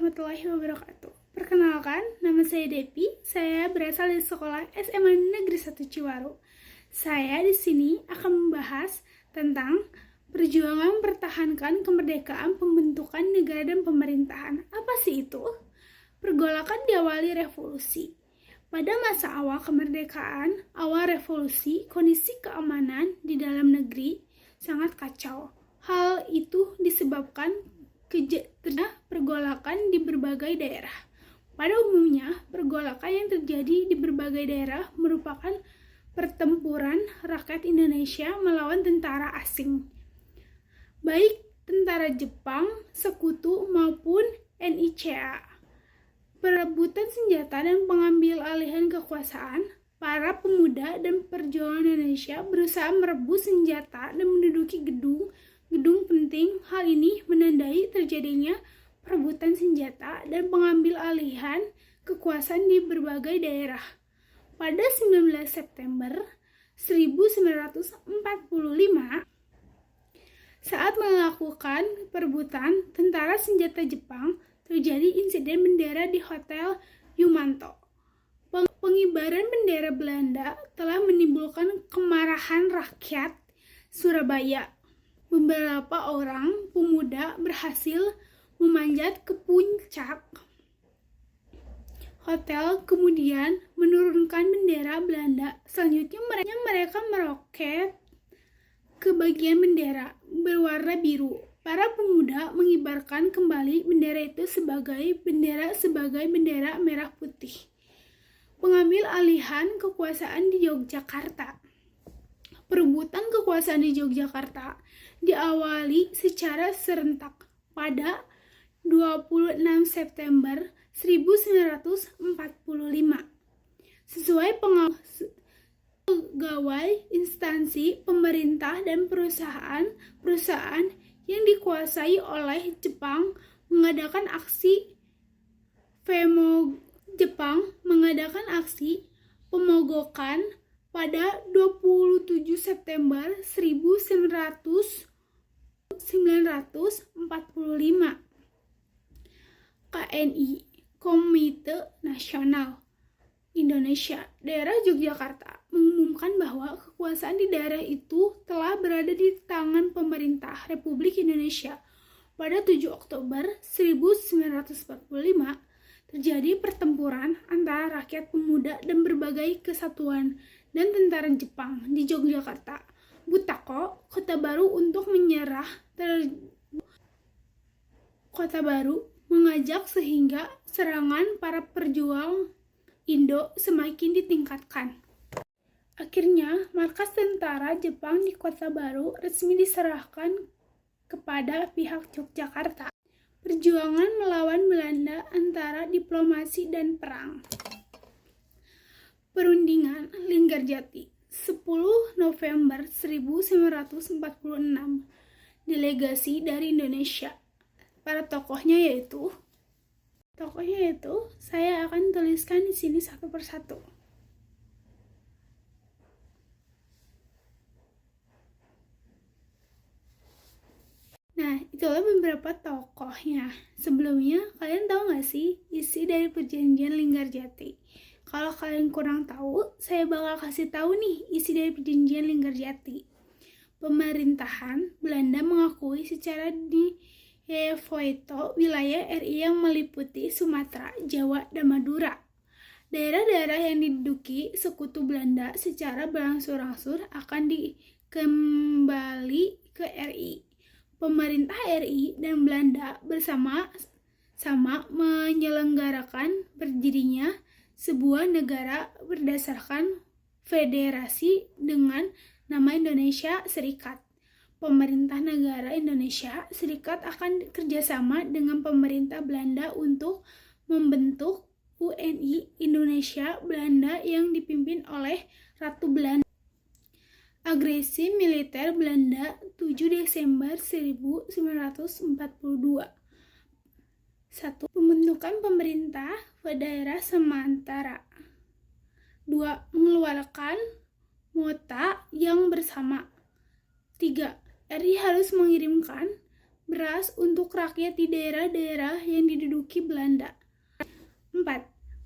warahmatullahi wabarakatuh. Perkenalkan, nama saya Depi. Saya berasal dari sekolah SMA Negeri 1 Ciwaru. Saya di sini akan membahas tentang perjuangan mempertahankan kemerdekaan pembentukan negara dan pemerintahan. Apa sih itu? Pergolakan diawali revolusi. Pada masa awal kemerdekaan, awal revolusi, kondisi keamanan di dalam negeri sangat kacau. Hal itu disebabkan pergolakan di berbagai daerah. Pada umumnya, pergolakan yang terjadi di berbagai daerah merupakan pertempuran rakyat Indonesia melawan tentara asing, baik tentara Jepang, Sekutu maupun NICA. Perebutan senjata dan pengambil alihan kekuasaan, para pemuda dan perjuangan Indonesia berusaha merebut senjata dan menduduki gedung penting. Hal ini menandai terjadinya perebutan senjata dan pengambil alihan kekuasaan di berbagai daerah. Pada 19 September 1945, saat melakukan perebutan tentara senjata Jepang, terjadi insiden bendera di Hotel Yumanto. Pengibaran bendera Belanda telah menimbulkan kemarahan rakyat Surabaya. Beberapa orang pemuda berhasil memanjat ke puncak hotel, kemudian menurunkan bendera Belanda. Selanjutnya mereka meroket ke bagian bendera berwarna biru. Para pemuda mengibarkan kembali bendera itu sebagai bendera merah putih. Pengambil alihan kekuasaan di Yogyakarta. Perebutan kekuasaan di Yogyakarta diawali secara serentak pada 26 September 1945. Sesuai pegawai instansi pemerintah dan perusahaan yang dikuasai oleh Jepang mengadakan aksi pemogokan pada 27 September 1945. KNI, Komite Nasional Indonesia, daerah Yogyakarta, mengumumkan bahwa kekuasaan di daerah itu telah berada di tangan pemerintah Republik Indonesia. Pada 7 Oktober 1945, terjadi pertempuran antara rakyat pemuda dan berbagai kesatuan dan tentara Jepang di Yogyakarta. Butako, Kota Baru, untuk menyerah Kota Baru mengajak sehingga serangan para perjuang Indo semakin ditingkatkan. Akhirnya, markas tentara Jepang di Kota Baru resmi diserahkan kepada pihak Yogyakarta. Perjuangan melawan Belanda antara diplomasi dan perang. Perundingan Linggarjati, 10 November 1946. Delegasi dari Indonesia. Para tokohnya yaitu saya akan tuliskan di sini satu persatu. Nah, itulah beberapa tokohnya. Sebelumnya, kalian tahu nggak sih isi dari perjanjian Linggarjati? Kalau kalian kurang tahu, saya bakal kasih tahu nih isi dari perjanjian Linggarjati. Pemerintahan Belanda mengakui secara de facto wilayah RI yang meliputi Sumatera, Jawa, dan Madura. Daerah-daerah yang diduduki sekutu Belanda secara berangsur-angsur akan dikembali ke RI. Pemerintah RI dan Belanda bersama-sama menyelenggarakan berdirinya sebuah negara berdasarkan federasi dengan nama Indonesia Serikat. Pemerintah negara Indonesia Serikat akan kerjasama dengan pemerintah Belanda untuk membentuk UNI Indonesia Belanda yang dipimpin oleh Ratu Belanda. Agresi militer Belanda 7 Desember 1942. 1. Pembentukan pemerintah daerah sementara. 2. Mengeluarkan mota yang bersama. 3. RI harus mengirimkan beras untuk rakyat di daerah-daerah yang diduduki Belanda. 4.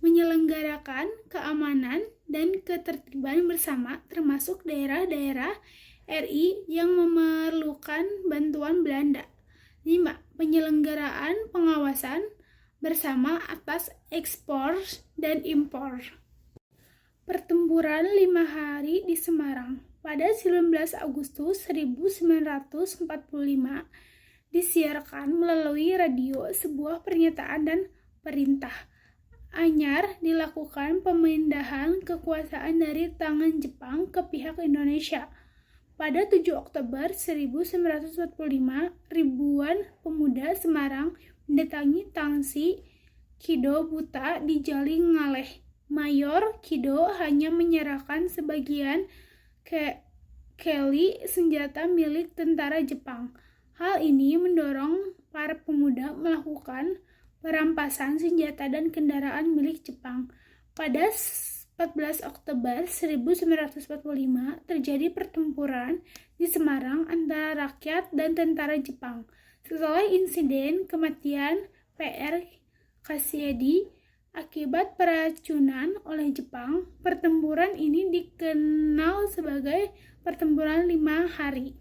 Menyelenggarakan keamanan dan ketertiban bersama termasuk daerah-daerah RI yang memerlukan bantuan Belanda. 5. Penyelenggaraan pengawasan bersama atas ekspor dan impor. Pertempuran 5 hari di Semarang. Pada 19 Agustus 1945 disiarkan melalui radio sebuah pernyataan dan perintah anyar dilakukan pemindahan kekuasaan dari tangan Jepang ke pihak Indonesia. Pada 7 Oktober 1945, ribuan pemuda Semarang mendatangi Tangsi Kido Buta di Jali Ngaleh. Mayor Kido hanya menyerahkan sebagian keli senjata milik tentara Jepang. Hal ini mendorong para pemuda melakukan perampasan senjata dan kendaraan milik Jepang. Pada 14 Oktober 1945 terjadi pertempuran di Semarang antara rakyat dan tentara Jepang. Setelah insiden kematian PR Kasedi akibat peracunan oleh Jepang, pertempuran ini dikenal sebagai pertempuran 5 hari.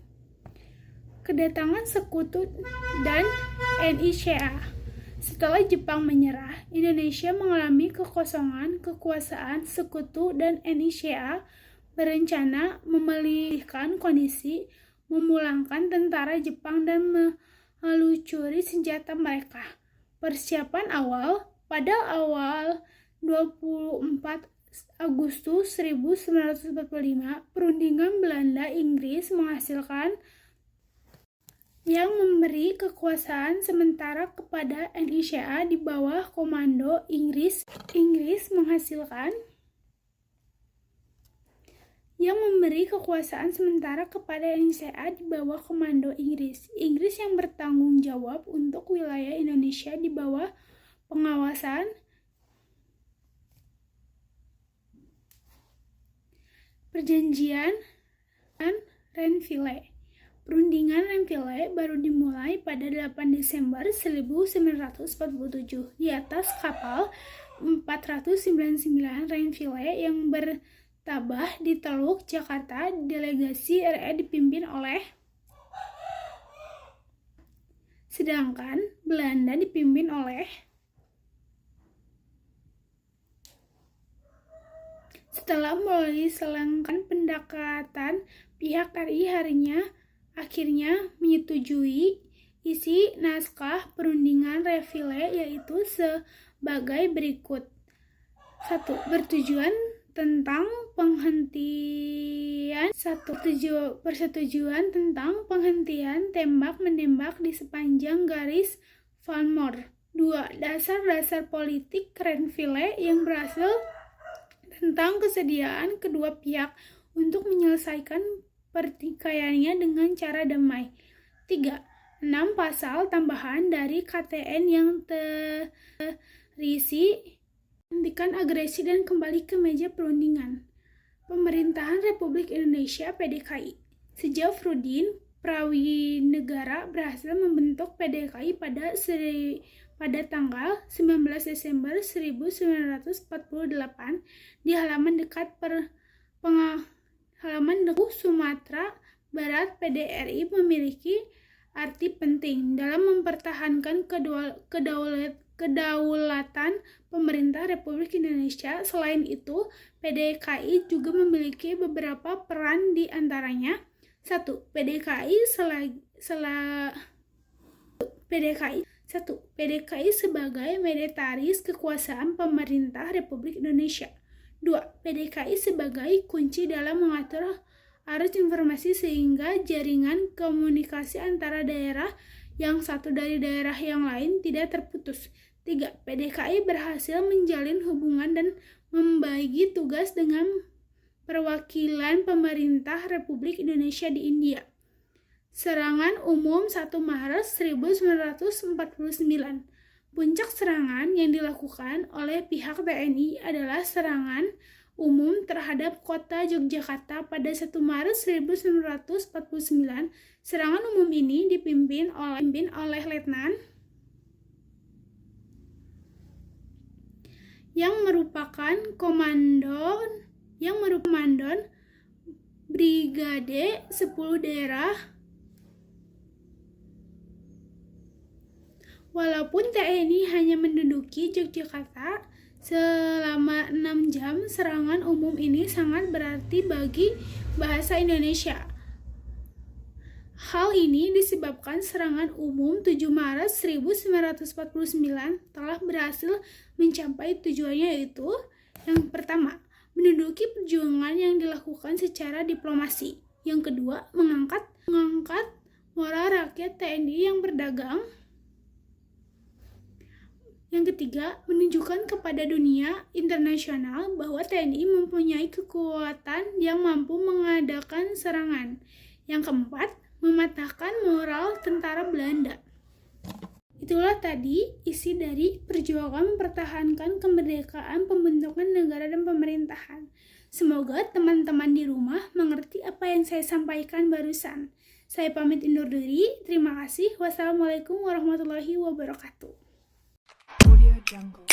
Kedatangan sekutu dan NICA. Setelah Jepang menyerah, Indonesia mengalami kekosongan kekuasaan. Sekutu dan NICA berencana memulihkan kondisi, memulangkan tentara Jepang dan meluncuri senjata mereka. Persiapan awal. Pada awal 24 Agustus 1945, perundingan Belanda-Inggris menghasilkan yang memberi kekuasaan sementara kepada NICA di bawah komando Inggris. Yang memberi kekuasaan sementara kepada NICA di bawah komando Inggris. Inggris yang bertanggung jawab untuk wilayah Indonesia di bawah pengawasan Perjanjian Renville. Perundingan Renville baru dimulai pada 8 Desember 1947 di atas kapal 499 Renville yang bertabah di Teluk Jakarta. Delegasi RI dipimpin oleh sedangkan Belanda dipimpin oleh. Setelah melalui selangkah pendekatan, pihak RI akhirnya menyetujui isi naskah perundingan Renville, yaitu sebagai berikut. 1. Persetujuan tentang penghentian tembak-menembak di sepanjang garis Van Moor. 2. Dasar-dasar politik Renville yang berhasil tentang kesediaan kedua pihak untuk menyelesaikan pertikaiannya dengan cara damai. 3. 6 pasal tambahan dari KTN yang terisi hentikan agresi dan kembali ke meja perundingan. Pemerintahan Republik Indonesia PDKI. Syafruddin Prawinegara berhasil membentuk PDKI pada tanggal 19 Desember 1948 di halaman dekat Sumatera Barat. PDRI memiliki arti penting dalam mempertahankan kedaulatan pemerintah Republik Indonesia. Selain itu, PDKI juga memiliki beberapa peran, di antaranya 1. PDKI sebagai mediaris kekuasaan pemerintah Republik Indonesia. 2. PDKI sebagai kunci dalam mengatur arus informasi sehingga jaringan komunikasi antara daerah yang satu dari daerah yang lain tidak terputus. 3. PDKI berhasil menjalin hubungan dan membagi tugas dengan perwakilan pemerintah Republik Indonesia di India. Serangan umum 1 Maret 1949. Puncak serangan yang dilakukan oleh pihak TNI adalah serangan umum terhadap kota Yogyakarta pada 1 Maret 1949. Serangan umum ini dipimpin oleh Letnan yang merupakan komandan Brigade 10 Daerah. Walaupun TNI hanya menduduki Yogyakarta selama 6 jam, serangan umum ini sangat berarti bagi bahasa Indonesia. Hal ini disebabkan serangan umum 7 Maret 1949 telah berhasil mencapai tujuannya, yaitu yang pertama, menduduki perjuangan yang dilakukan secara diplomasi. Yang kedua, mengangkat moral rakyat TNI yang berdagang. Yang ketiga, menunjukkan kepada dunia internasional bahwa TNI mempunyai kekuatan yang mampu mengadakan serangan. Yang keempat, mematahkan moral tentara Belanda. Itulah tadi isi dari perjuangan mempertahankan kemerdekaan, pembentukan negara dan pemerintahan. Semoga teman-teman di rumah mengerti apa yang saya sampaikan barusan. Saya pamit undur diri. Terima kasih. Wassalamualaikum warahmatullahi wabarakatuh. Audio Jungle.